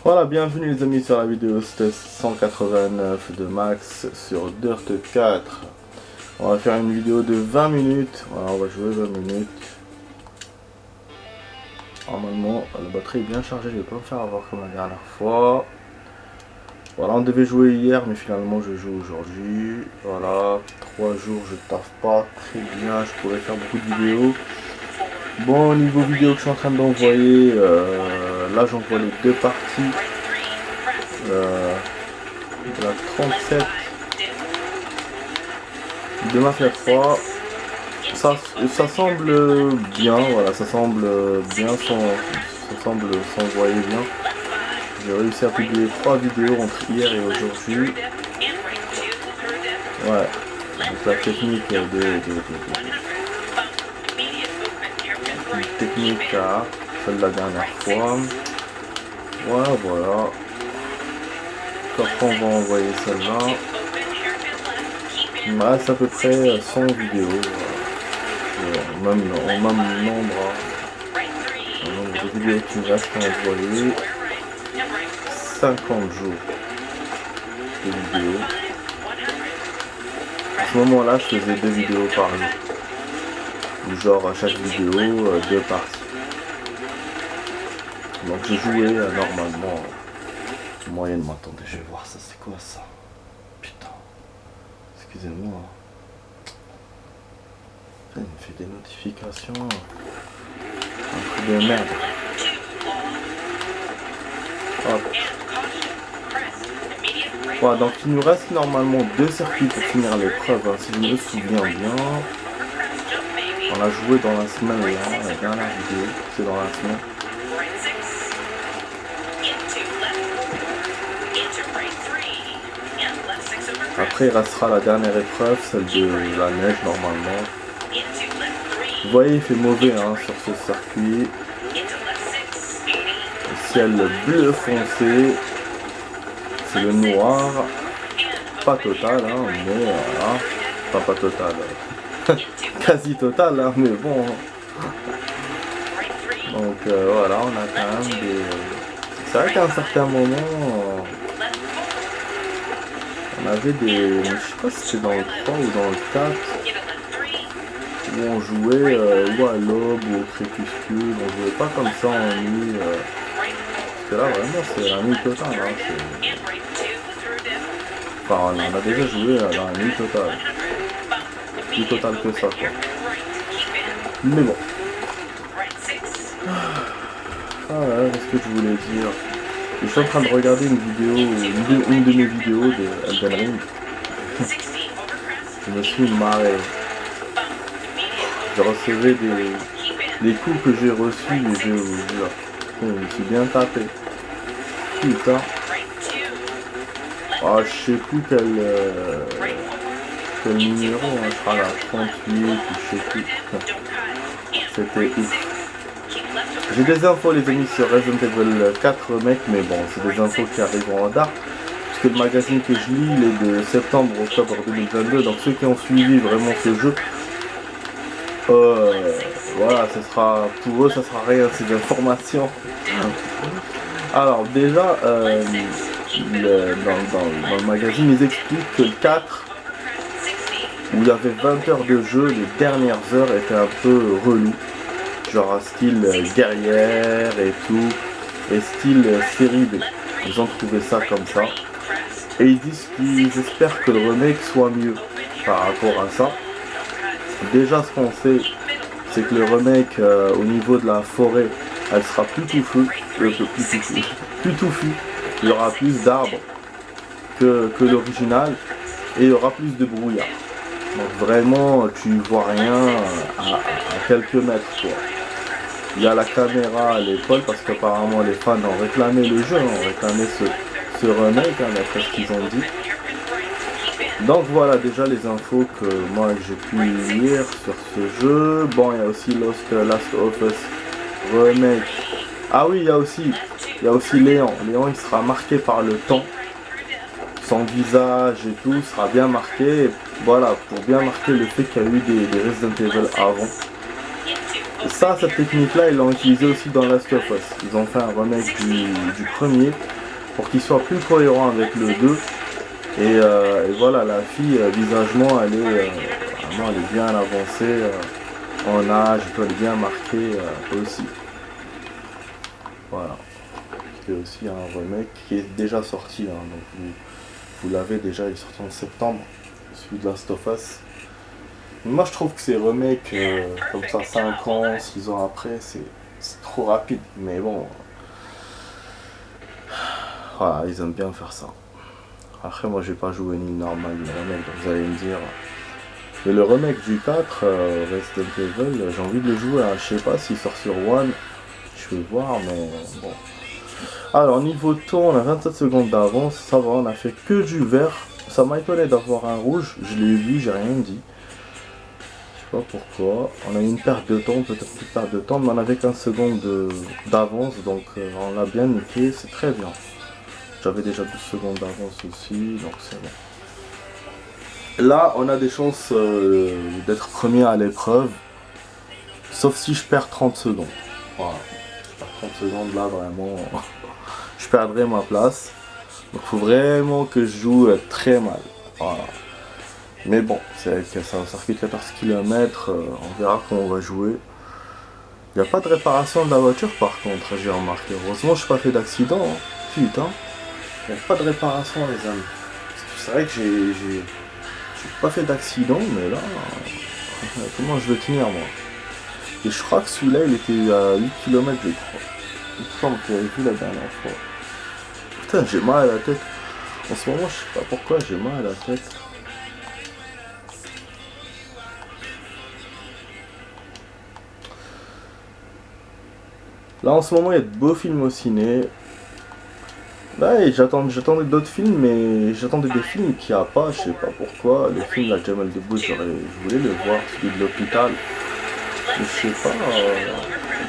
Voilà, bienvenue les amis sur la vidéo 189 de Max sur Dirt 4. On va faire une vidéo de 20 minutes. Voilà, on va jouer 20 minutes. Normalement, la batterie est bien chargée, je vais pas me faire avoir comme la dernière fois. Voilà, on devait jouer hier, mais finalement je joue aujourd'hui. Voilà, 3 jours, je taffe pas très bien, je pourrais faire beaucoup de vidéos. Bon, au niveau vidéo que je suis en train d'envoyer, là j'envoie les deux parties. De la 37 de Mafia 3. Ça semble bien, voilà, ça semble bien, ça semble s'envoyer bien. J'ai réussi à publier 3 vidéos entre hier et aujourd'hui. Ouais, donc la technique technique à celle de la dernière fois. Ouais, voilà. Après on va envoyer celle-là. Il me reste à peu près 100 vidéos. Même nombre de vidéos qui me restent à envoyer. 50 jours de vidéos. À ce moment-là, je faisais 2 vidéos par jour. Ou genre à chaque vidéo, 2 parties. Donc je jouais normalement moyennement. Attendez, je vais voir ça, c'est quoi ça? Putain. Excusez-moi. Il me fait des notifications. Un truc de merde. Hop. Voilà, donc il nous reste normalement 2 circuits pour finir l'épreuve, hein, si je me souviens bien. On a joué dans la semaine là, la dernière vidéo, c'est dans la semaine. Après il restera la dernière épreuve, celle de la neige normalement. Vous voyez, il fait mauvais hein, sur ce circuit. Le ciel bleu foncé. C'est le noir. Pas total, hein, mais voilà. Enfin, pas total. Quasi total, hein, mais bon. Donc voilà, on a quand même des... C'est vrai qu'à un certain moment... on avait des... Je sais pas si c'était dans le 3 ou dans le 4. Où on jouait ou à l'aube ou au crépuscule, on jouait pas comme ça en nuit. Parce que là vraiment c'est la nuit totale. Hein, enfin on a déjà joué dans la nuit totale. Plus totale que ça quoi. Mais bon. Ah ouais, qu'est-ce que je voulais dire? Je suis en train de regarder une vidéo, une de mes vidéos de Elden Ring. Je me suis marré. Je recevais des coups que j'ai reçus, mais je vous jure, je me suis bien tapé. Putain. Ah, je sais plus quel numéro, hein, je crois la 38, je sais plus. C'était ouf. J'ai des infos les amis sur Resident Evil 4 mec, mais bon, c'est des infos qui arriveront en retard. Parce que le magazine que je lis, il est de septembre-octobre 2022, donc ceux qui ont suivi vraiment ce jeu, voilà, ce sera pour eux, ça sera rien ces informations. Alors déjà, dans le magazine, ils expliquent que le 4, où il y avait 20 heures de jeu, les dernières heures étaient un peu reloues. Genre style guerrière et tout, et style série B. Ils ont trouvé ça comme ça. Et ils disent qu'ils espèrent que le remake soit mieux par rapport à ça. Déjà ce qu'on sait, c'est que le remake au niveau de la forêt, elle sera plus touffue, plus touffue. Il y aura plus d'arbres que l'original et il y aura plus de brouillard. Donc vraiment tu vois rien à quelques mètres quoi. Il y a la caméra à l'épaule parce qu'apparemment les fans ont réclamé le jeu, ont réclamé ce remake hein, d'après ce qu'ils ont dit. Donc voilà déjà les infos que moi j'ai pu lire sur ce jeu. Bon, il y a aussi Last of Us remake. Ah oui, il y a aussi Léon. Léon il sera marqué par le temps. Son visage et tout sera bien marqué. Voilà, pour bien marquer le fait qu'il y a eu des Resident Evil avant. Cette technique-là, ils l'ont utilisée aussi dans Last of Us. Ils ont fait un remake du premier pour qu'il soit plus cohérent avec le 2. Et voilà, la fille, visagement, vraiment, elle est bien avancée en âge, elle est bien marquée aussi. Voilà. C'est aussi un remake qui est déjà sorti, hein, donc vous l'avez déjà, il est sorti en septembre, celui de Last of Us. Moi je trouve que ces remakes comme ça 5 ans, 6 ans après, c'est trop rapide. Mais bon, voilà, ils aiment bien faire ça. Après moi j'ai pas joué ni le normal ni le remake, donc vous allez me dire. Mais le remake du 4, Resident Evil, j'ai envie de le jouer, hein. Je sais pas s'il sort sur One, je vais voir, mais bon. Alors niveau temps, on a 27 secondes d'avance, ça va, on a fait que du vert. Ça m'a étonné d'avoir un rouge, je l'ai vu, j'ai rien dit. Je sais pas pourquoi. On a eu une perte de temps, peut-être une perte de temps, mais on avait 15 secondes d'avance, donc on l'a bien niqué, c'est très bien. J'avais déjà 12 secondes d'avance aussi, donc c'est bon. Là, on a des chances d'être premier à l'épreuve, sauf si je perds 30 secondes. Voilà. Je perds 30 secondes là, vraiment, je perdrai ma place. Donc il faut vraiment que je joue très mal. Voilà. Mais bon, c'est un circuit de 14 km, on verra comment on va jouer. Il n'y a pas de réparation de la voiture par contre, j'ai remarqué. Heureusement, je n'ai pas fait d'accident. Hein. Putain, il n'y a pas de réparation, les amis. C'est vrai que j'ai pas fait d'accident, mais là, comment je vais tenir moi? Et je crois que celui-là, il était à 8 km, je crois. Il me semble que j'avais vu la dernière fois. Putain, j'ai mal à la tête. En ce moment, je sais pas pourquoi j'ai mal à la tête. Là, en ce moment, il y a de beaux films au ciné. Là, j'attendais d'autres films, mais j'attendais des films qu'il n'y a pas, je sais pas pourquoi. Le film de la Jamel Debbouze, je voulais le voir, celui de l'hôpital. Mais je sais pas,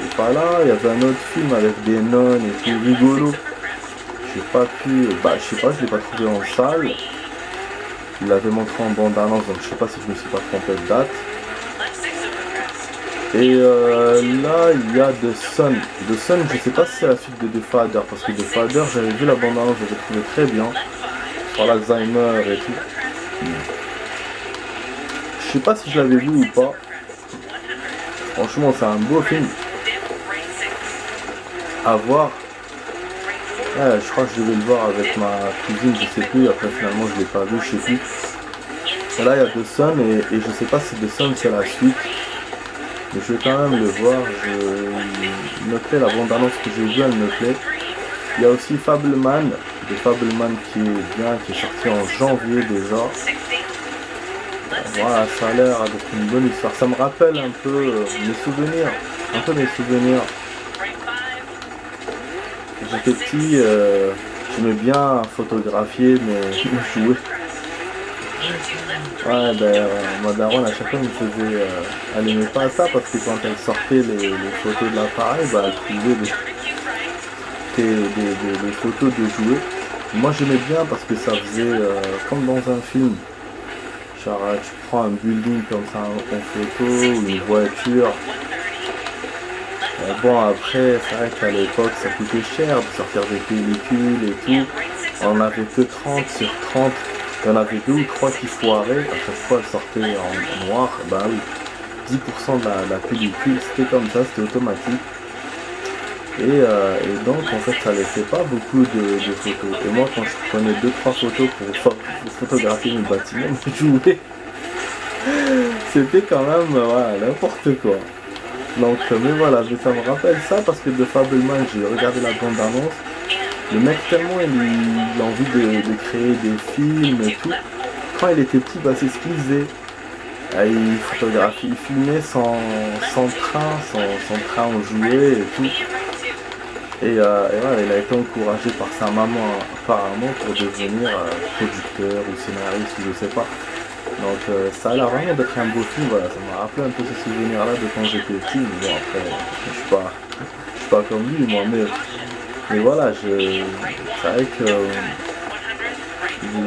il est pas là. Il y avait un autre film avec des nonnes et tout, rigolo. J'ai pas pu, je sais pas, je l'ai pas trouvé en salle. Il l'avait montré en bande-annonce, donc je sais pas si je me suis pas trompé de date. Et là, il y a The Sun. The Sun, je sais pas si c'est la suite de The Father, parce que The Father, j'avais vu la bande-annonce, je l'ai trouvé très bien. Sur l'Alzheimer et tout. Je sais pas si je l'avais vu ou pas. Franchement, c'est un beau film. À voir. Ouais, je crois que je devais le voir avec ma cousine, je sais plus. Après, finalement, je l'ai pas vu, je sais plus. Et là, il y a The Sun, et je sais pas si The Sun, c'est la suite. Mais je vais quand même le voir, il me plaît, la bande-annonce que j'ai vue, elle me plaît. Il y a aussi Fableman, qui est bien, qui est sorti en janvier déjà. Voilà, ça a l'air d'être une bonne histoire. Ça me rappelle un peu mes souvenirs, J'étais petit, j'aimais bien photographier mes jouets. Ouais, ma daronne à chaque fois me faisait. Elle n'aimait pas ça parce que quand elle sortait les photos de l'appareil, elle trouvait des photos de jouets. Moi j'aimais bien parce que ça faisait comme dans un film. Genre tu prends un building comme ça en photo ou une voiture. Bon après c'est vrai qu'à l'époque ça coûtait cher de sortir des pellicules et tout. On avait que 30 sur 30. Il y en avait 2 ou 3 qui foiraient, à chaque fois elles sortaient en noir, oui, 10% de la pellicule, c'était comme ça, c'était automatique. Et donc en fait ça laissait pas beaucoup de photos. Et moi quand je prenais 2-3 photos pour photographier mes bâtiments, mes jouets, c'était quand même n'importe quoi. Donc mais voilà, ça me rappelle ça parce que de Fableman, j'ai regardé la bande-annonce. Le mec tellement il a envie de créer des films et tout. Quand il était petit, c'est ce qu'il faisait. Il photographiait, il filmait son train en jouet et tout. Et voilà, il a été encouragé par sa maman apparemment pour devenir producteur ou scénariste ou je sais pas. Donc ça a l'air vraiment d'être un beau film, voilà, ça m'a rappelé un peu ce souvenir là de quand j'étais petit. Mais bon après, je suis pas comme lui moi, mais voilà, c'est vrai que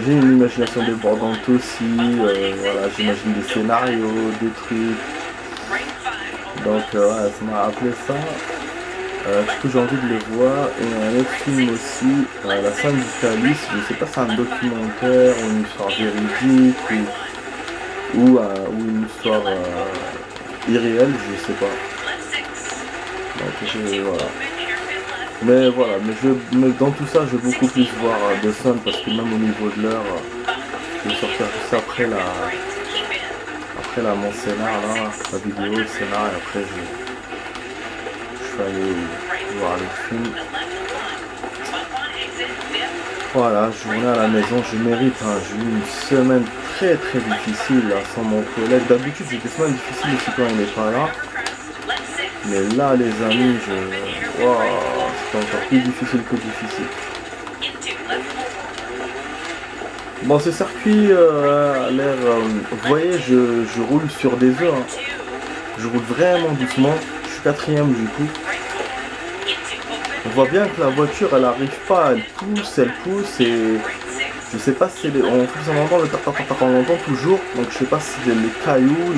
j'ai une imagination débordante aussi, voilà, j'imagine des scénarios, des trucs. Donc ouais, ça m'a rappelé ça. Du coup j'ai envie de le voir. Et un autre film aussi, La scène du calice. Je sais pas si c'est un documentaire ou une histoire véridique ou une histoire irréelle, je sais pas. Donc voilà. Mais voilà, mais dans tout ça je vais beaucoup plus voir The Sun parce que même au niveau de l'heure, je vais sortir juste après mon scénar là, la vidéo, le scénar et après je vais aller voir le film. Voilà, journée à la maison, je mérite, hein. J'ai eu une semaine très très difficile là, sans mon collègue. D'habitude j'ai des semaines difficiles aussi quand il n'est pas là. Mais là les amis, wow, c'était encore plus difficile que difficile. Bon ce circuit a l'air... vous voyez, je roule sur des œufs. Hein. Je roule vraiment doucement. Je suis quatrième du coup. On voit bien que la voiture elle arrive pas, elle pousse et je sais pas si c'est les... on entend le tac, on l'entend toujours, donc je sais pas si c'est les cailloux,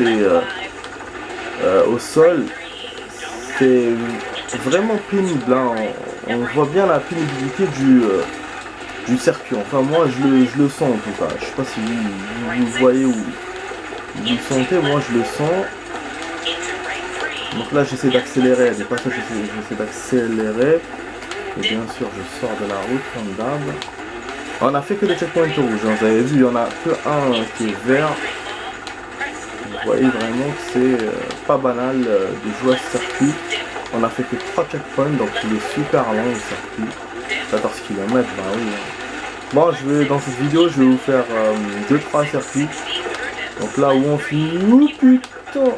au sol. C'est vraiment pénible, hein. On voit bien la pénibilité du circuit, enfin moi je le sens en tout cas, je sais pas si vous voyez ou vous le sentez, moi je le sens. Donc là j'essaie d'accélérer, à des passages j'essaie d'accélérer. Et bien sûr je sors de la route comme d'hab. On a fait que des checkpoints rouges, hein. Vous avez vu, il y en a que un qui est vert. Vous voyez vraiment que c'est pas banal de jouer à ce circuit. On a fait que 3 checkpoints, donc il est super long le circuit. 14 km, bah oui. Bon, dans cette vidéo, je vais vous faire 2-3 circuits. Donc là où on finit, oh putain,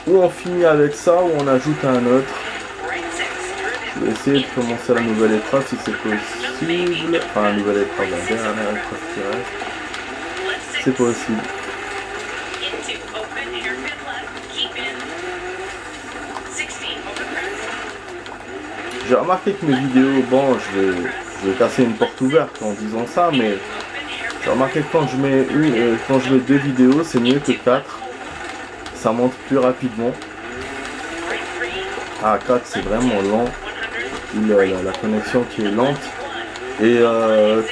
où on finit avec ça, où on ajoute un autre. Je vais essayer de commencer la nouvelle épreuve si c'est possible. Enfin, la nouvelle épreuve, la dernière épreuve qui reste. C'est possible. J'ai remarqué que mes vidéos, bon, je vais casser une porte ouverte en disant ça, mais j'ai remarqué que quand je mets 2 vidéos, c'est mieux que 4. Ça monte plus rapidement. Ah, 4 c'est vraiment lent. La connexion qui est lente. Et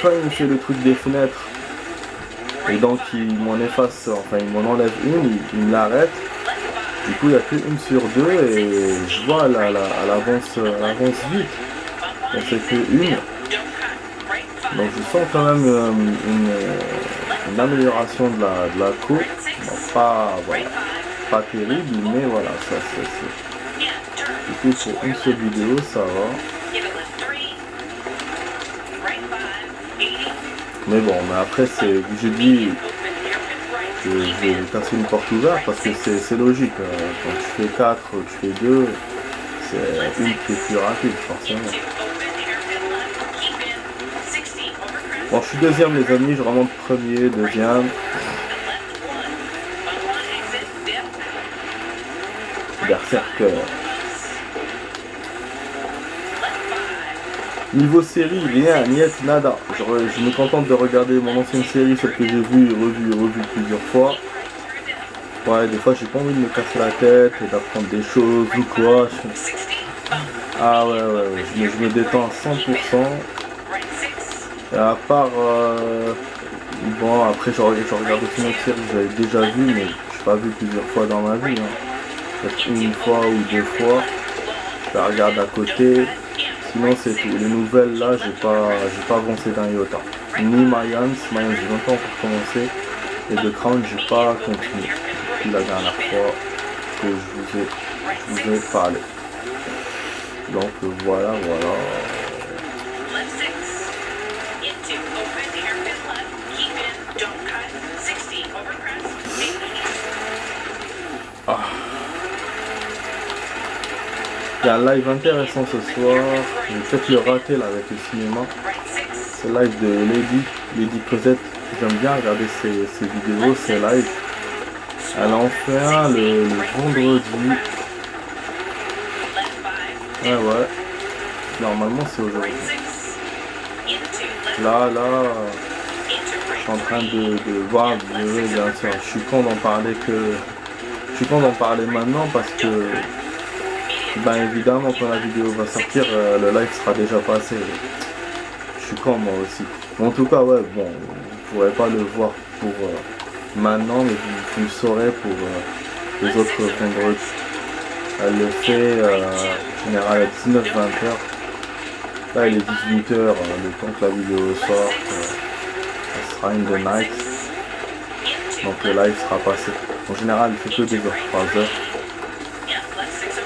quand il me fait le truc des fenêtres, et donc il m'en efface, enfin il m'en enlève une, il me l'arrête. Du coup il n'y a qu'une sur 2 et je vois elle avance vite. Donc c'est que une. Donc je sens quand même une amélioration de la co. Bon, pas terrible, mais voilà, ça c'est. Du coup pour une seule vidéo ça va. Mais bon, mais après c'est, j'ai dit, je vais casser une porte ouverte parce que c'est logique. Quand tu fais 4, tu fais 2, c'est une qui est plus rapide forcément. Bon, je suis deuxième les amis, je remonte premier, deuxième. Berserker. Niveau série, rien, niet, nada. Je me contente de regarder mon ancienne série, celle que j'ai vue et revue plusieurs fois. Ouais, des fois j'ai pas envie de me casser la tête et d'apprendre des choses ou quoi. Ah ouais, je me détends à 100%. Et à part... bon, après je regarde aussi une autre série que j'avais déjà vue, mais je n'ai pas vu plusieurs fois dans ma vie. Hein. Peut-être une fois ou 2 fois. Je la regarde à côté. Sinon c'est tout. Les nouvelles là, j'ai pas avancé d'un iota. Ni Mayans, j'ai même pas encore commencé. Et The Crown, j'ai pas continué. Depuis la dernière fois que je vous ai parlé. Donc voilà. Ah. Il y a un live intéressant ce soir. J'ai peut-être le rater là avec le cinéma. C'est le live de Lady Cosette. J'aime bien regarder ses vidéos, ses lives. Elle en fait un le vendredi. Ouais. Normalement c'est aujourd'hui. Là, je suis en train de voir, bien sûr, je suis con d'en parler maintenant parce que Ben évidemment quand la vidéo va sortir, le live sera déjà passé. Je suis con moi aussi. Mais en tout cas ouais bon, vous pourrez pas le voir pour maintenant, mais vous le saurez pour les autres vendredis. Elle le fait en général à 19-20 heures. Là il est 18 heures, le temps que la vidéo sorte, elle sera in the night. Donc le live sera passé. En général il fait que 2 heures, 3 heures.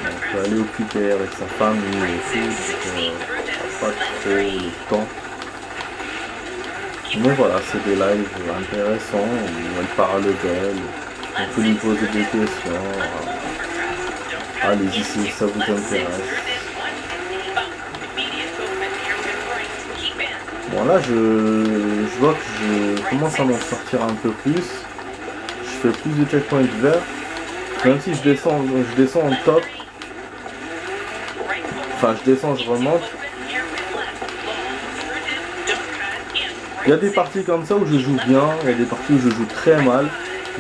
Donc elle est occupée avec sa famille et tout, donc pas trop le temps. Mais voilà, c'est des lives intéressants où elle parle d'elle, on peut lui poser des questions. Allez-y si ça vous intéresse. Bon là je vois que je commence à m'en sortir un peu plus. Je fais plus de checkpoints verts. Même si je descends en top. Enfin je descends, je remonte. Il y a des parties comme ça où je joue bien, il y a des parties où je joue très mal.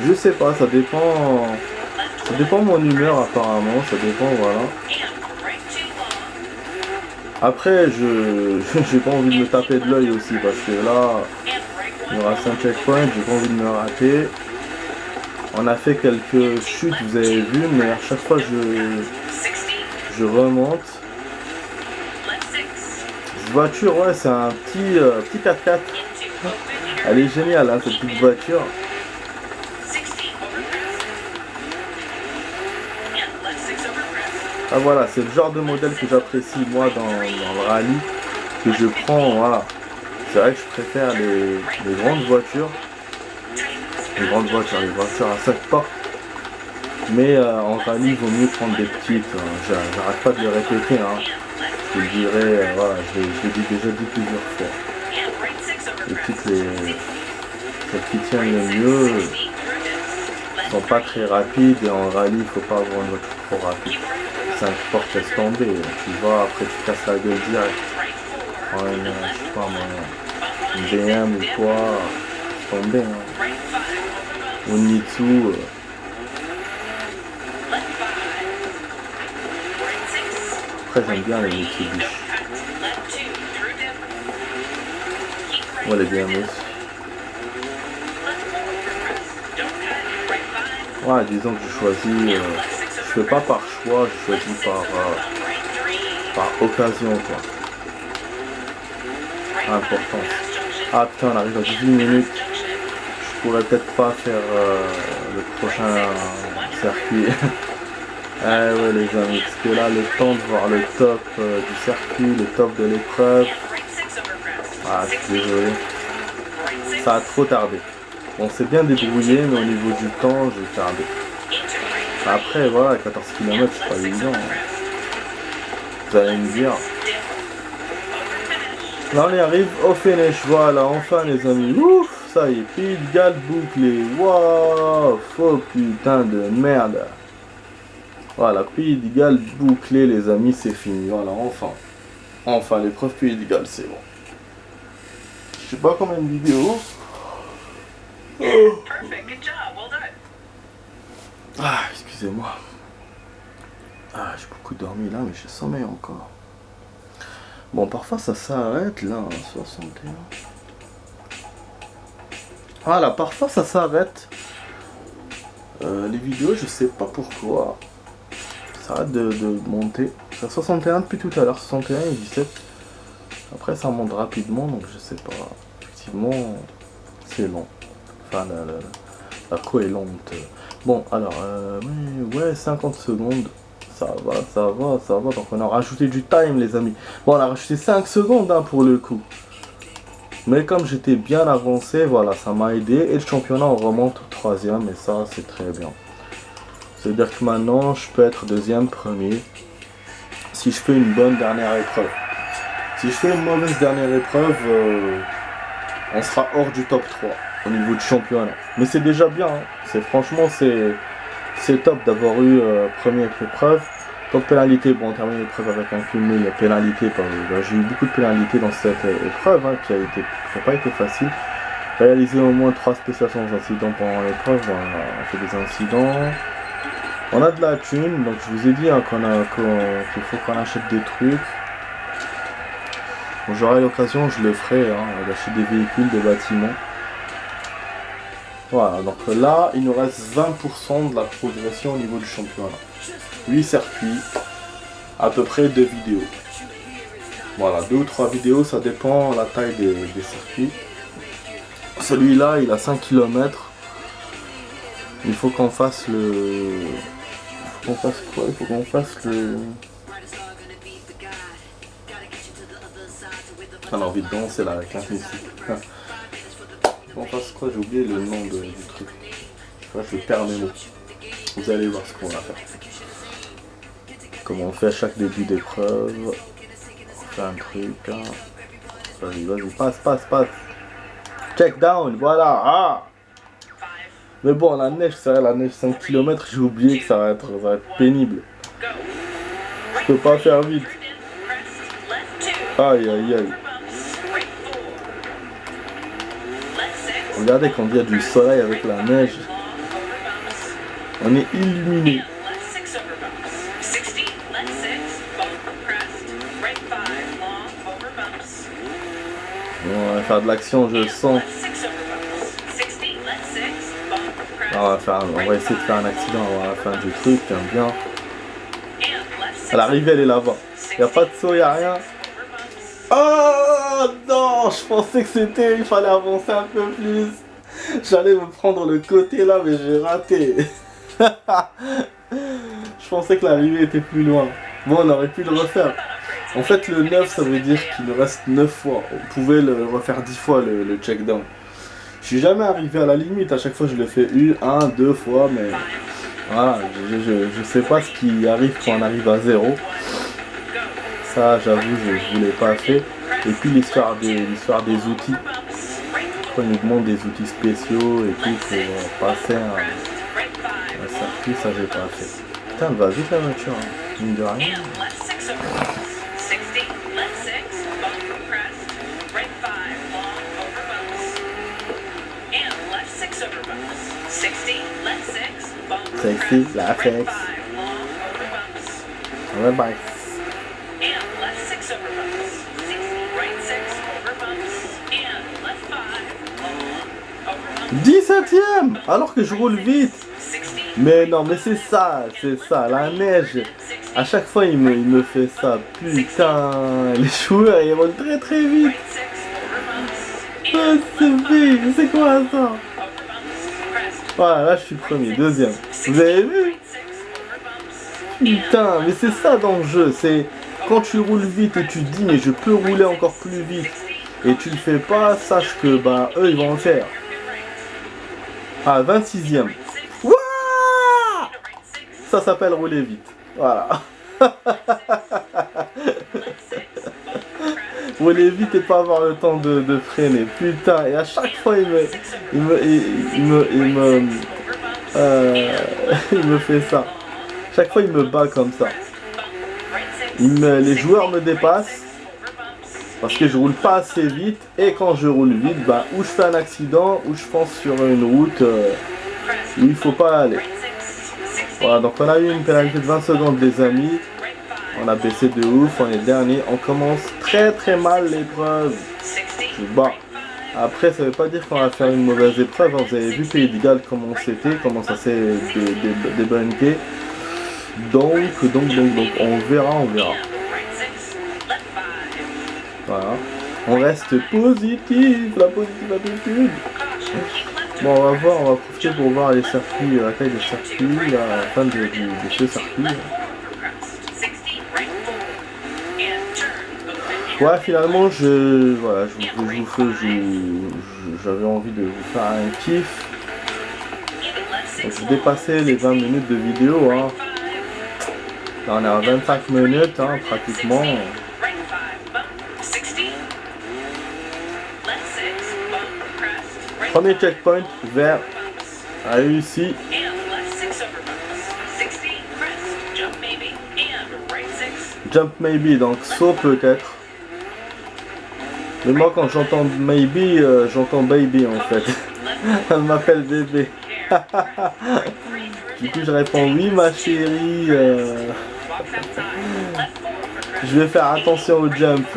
Je sais pas, ça dépend de mon humeur apparemment, ça dépend, voilà. Après, j'ai pas envie de me taper de l'œil aussi parce que là, il me reste un checkpoint, j'ai pas envie de me rater. On a fait quelques chutes, vous avez vu, mais à chaque fois je remonte. Cette voiture, ouais, c'est un petit 4x4. Elle est géniale, hein, cette petite voiture. Ah voilà, c'est le genre de modèle que j'apprécie moi dans le rallye, que je prends, voilà. C'est vrai que je préfère les grandes voitures. Les voitures à 5 portes. Mais en rallye, il vaut mieux prendre des petites. J'arrête pas de le répéter, hein. Je le dirais, voilà, je l'ai déjà dit plusieurs fois. Les petites, celles qui tiennent le mieux, sont pas très rapides. Et en rallye, il faut pas avoir une voiture trop rapide. 5 portes, laisse tomber. Tu vas, après tu casses la gueule direct. Je sais pas moi, une BM ou quoi, laisse tomber. Hein. Ou une Mitsu. Après j'aime bien les Mitsubishi. Ouais, les BM aussi. Ouais, disons que je choisis, je fais pas par choix, je choisis par occasion quoi. Importance. Ah putain, on arrive à 18 minutes. Je pourrais peut-être pas faire le prochain circuit. Ah ouais les amis, parce que là le temps de voir le top du circuit, le top de l'épreuve. Ah je suis désolé. Ça a trop tardé. On s'est bien débrouillé, mais au niveau du temps, j'ai tardé. Après, voilà, 14 km, c'est pas évident. Vous allez me dire. Là, on y arrive au finish. Voilà, enfin, les amis. Ouf, ça y est, Pays de Galles bouclé. Waouh, faux putain de merde. Voilà, Pays de Galles bouclé, les amis, c'est fini. Voilà, enfin. Enfin, l'épreuve Pays de Galles, c'est bon. Je sais pas combien de vidéos. Ah, excusez-moi. Ah, j'ai beaucoup dormi là, mais j'ai sommeil encore. Bon, parfois ça s'arrête là, 61. Voilà, parfois ça s'arrête. Les vidéos, je sais pas pourquoi. Ça arrête de monter. C'est 61 depuis tout à l'heure, 61 et 17. Après, ça monte rapidement, donc je sais pas. Effectivement, c'est long. Enfin, la co est lente. Bon, alors, ouais, 50 secondes. Ça va. Donc, on a rajouté du time, les amis. Bon, on a rajouté 5 secondes hein, pour le coup. Mais comme j'étais bien avancé, voilà, ça m'a aidé. Et le championnat, on remonte au 3e. Et ça, c'est très bien. C'est-à-dire que maintenant, je peux être 2e, 1er. Si je fais une bonne dernière épreuve. Si je fais une mauvaise dernière épreuve, on sera hors du top 3 au niveau du championnat. Mais c'est déjà bien. Hein. Franchement, c'est top d'avoir eu première épreuve. Donc pénalité, bon on termine l'épreuve avec un cumul de pénalité. J'ai eu beaucoup de pénalités dans cette épreuve hein, qui n'a pas été facile. Réaliser au moins 3 spéciales sans incident pendant l'épreuve. On a fait des incidents. On a de la thune, donc je vous ai dit hein, qu'il faut qu'on achète des trucs. Bon, j'aurai l'occasion, je le ferai, hein, d'acheter des véhicules, des bâtiments. Voilà, donc là, il nous reste 20% de la progression au niveau du championnat. 8 circuits, à peu près 2 vidéos. Voilà, 2 ou 3 vidéos, ça dépend de la taille des circuits. Celui-là, il a 5 km. Il faut qu'on fasse le... Il faut qu'on fasse quoi? Il faut qu'on fasse le... On a envie de danser là avec la musique. On fasse quoi? J'ai oublié le nom du truc. Je perds mes mots. Vous allez voir ce qu'on va faire. Comment on fait à chaque début d'épreuve. On fait un truc. Hein. Vas-y, passe. Check down, voilà. Ah. Mais bon, la neige, c'est vrai, la neige 5 km, j'ai oublié que ça va être pénible. Je peux pas faire vite. Aïe. Regardez quand il y a du soleil avec la neige. On est illuminé. On va faire de l'action, je le sens. On va essayer de faire un accident avant la fin du truc, j'aime bien. À l'arrivée, elle est là-bas. Il n'y a pas de saut, il n'y a rien. Oh non, je pensais que il fallait avancer un peu plus. J'allais me prendre le côté là, mais j'ai raté. Je pensais que l'arrivée était plus loin. Bon, on aurait pu le refaire. En fait, le 9, ça veut dire qu'il nous reste 9 fois. On pouvait le refaire 10 fois le check-down. Je suis jamais arrivé à la limite. À chaque fois, je le fais 1, 2 fois, mais voilà, je sais pas ce qui arrive quand on arrive à 0. Ça, j'avoue, je ne l'ai pas fait. Et puis l'histoire des outils. On nous demande des outils spéciaux et tout pour passer un circuit, ça j'ai pas fait. Putain, elle va vite la voiture, hein. Mine de rien. Sexy, la flex. On va bike. 17ème, alors que je roule vite. Mais non, mais c'est ça, la neige. À chaque fois, il me fait ça. Putain, les joueurs, ils roulent très vite. C'est quoi ça? Voilà, là, je suis premier, deuxième. Vous avez vu? Putain, mais c'est ça dans le jeu. C'est quand tu roules vite et tu te dis, mais je peux rouler encore plus vite. Et tu le fais pas, sache que, bah, eux, ils vont le faire. Ah, 26ème. Wouah! Ça s'appelle rouler vite. Voilà. Rouler vite et pas avoir le temps de freiner. Putain, et à chaque fois, il me fait ça. Chaque fois, il me bat comme ça. Les joueurs me dépassent. Parce que je roule pas assez vite, et quand je roule vite, bah, ou je fais un accident, ou je fonce sur une route où il faut pas aller. Voilà, donc on a eu une pénalité de 20 secondes les amis, on a baissé de ouf, on est dernier, on commence très mal l'épreuve. Bon, après ça veut pas dire qu'on va faire une mauvaise épreuve, hein. Vous avez vu Pays de Galles comment c'était, comment ça s'est débunké. Donc on verra. Voilà. On reste positif, la positive attitude. Bon, on va voir, on va profiter pour voir les circuits, la taille des circuits, la fin de ce circuit. Ouais, finalement, j'avais envie de vous faire un kiff. Donc, j'ai dépassé les 20 minutes de vidéo. Hein. Là, on est à 25 minutes, hein, pratiquement. Premier checkpoint vert réussi. Jump maybe, donc saut peut-être. Mais moi quand j'entends maybe, j'entends baby en fait. Elle m'appelle bébé. Du coup je réponds oui ma chérie. Je vais faire attention au jump.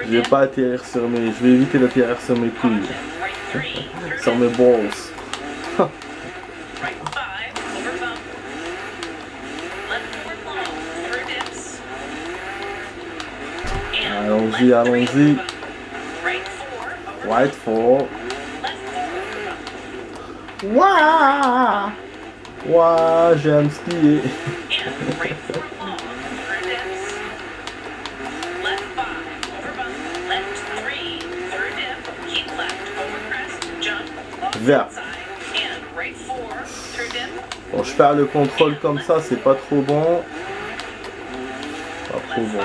Je vais pas atterrir sur mes... Je vais éviter d'atterrir sur mes couilles. Sur mes balls. Allons-y, allons-y. Right 4. Waouh! Waouh, j'aime skier. Vert. Bon, je perds le contrôle comme ça, c'est pas trop bon. Pas trop bon.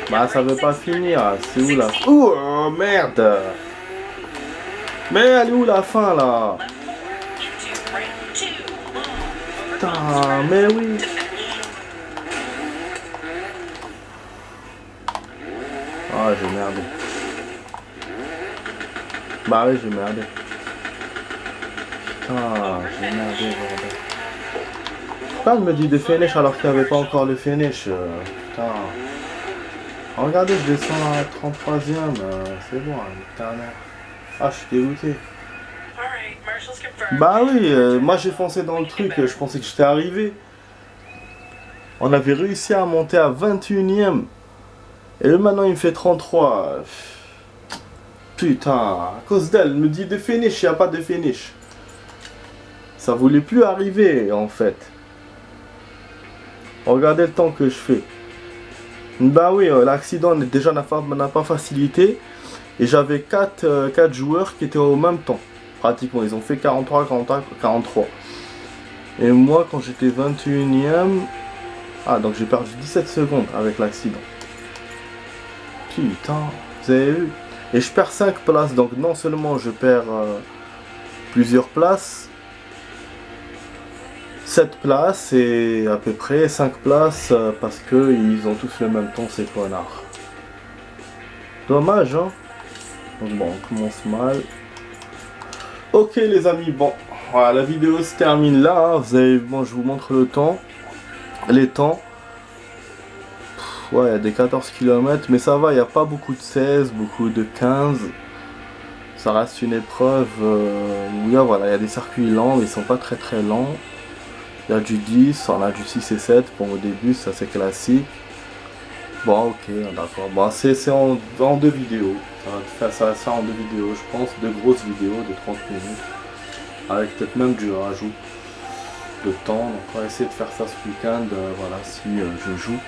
Bah ça veut pas finir, c'est où la... Oh merde! Mais elle est où la fin là? Putain, mais oui! Ah j'ai merdé. Bah oui j'ai merdé. Putain, j'ai merdé bordel. Pourquoi elle me dit de finish alors qu'il n'y avait pas encore le finish? Putain. Regardez, je descends à 33ème, c'est bon, putain. Ah, je suis dégoûté. Bah oui, moi j'ai foncé dans le truc, je pensais que j'étais arrivé. On avait réussi à monter à 21ème. Et là maintenant il me fait 33. Putain, à cause d'elle, elle me dit de finish, il n'y a pas de finish. Ça voulait plus arriver en fait. Regardez le temps que je fais. Bah oui, l'accident déjà n'a pas facilité. Et j'avais 4 joueurs qui étaient au même temps. Pratiquement, ils ont fait 43, 43, 43. Et moi, quand j'étais 21ème... Ah, donc j'ai perdu 17 secondes avec l'accident. Putain, vous avez vu? Et je perds 5 places, donc non seulement je perds plusieurs places, 7 places et à peu près 5 places parce qu'ils ont tous le même temps ces connards. Dommage hein. Donc bon, on commence mal. Ok les amis, bon, voilà, la vidéo se termine là, hein. Vous avez, bon, je vous montre le temps, les temps. Ouais, il y a des 14 km, mais ça va, il n'y a pas beaucoup de 16, beaucoup de 15. Ça reste une épreuve où voilà, il y a des circuits lents, mais ils sont pas très très lents. Il y a du 10, on a du 6 et 7, bon au début ça c'est classique. Bon ok, d'accord, bon c'est en 2 vidéos, ça va se faire en 2 vidéos je pense, 2 grosses vidéos de 30 minutes. Avec peut-être même du rajout de temps, donc on va essayer de faire ça ce week-end, voilà si je joue.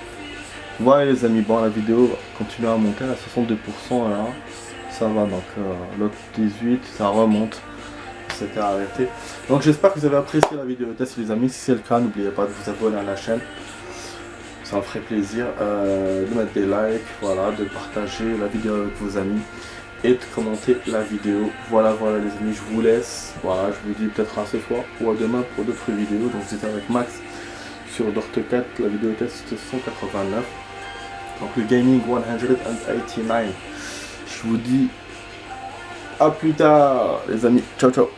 Voilà les amis, bon la vidéo continue à monter à 62% là, ça va donc l'autre 18 ça remonte. C'était arrêté. Donc j'espère que vous avez apprécié la vidéo test les amis. Si c'est le cas, n'oubliez pas de vous abonner à la chaîne. Ça me ferait plaisir de mettre des likes, voilà, de partager la vidéo avec vos amis et de commenter la vidéo. Voilà les amis, je vous laisse. Voilà, je vous dis peut-être à ce soir ou à demain pour d'autres vidéos. Donc j'étais avec Max sur Dort 4, la vidéo test 189. Donc le Gaming 189. Je vous dis à plus tard les amis. Ciao ciao.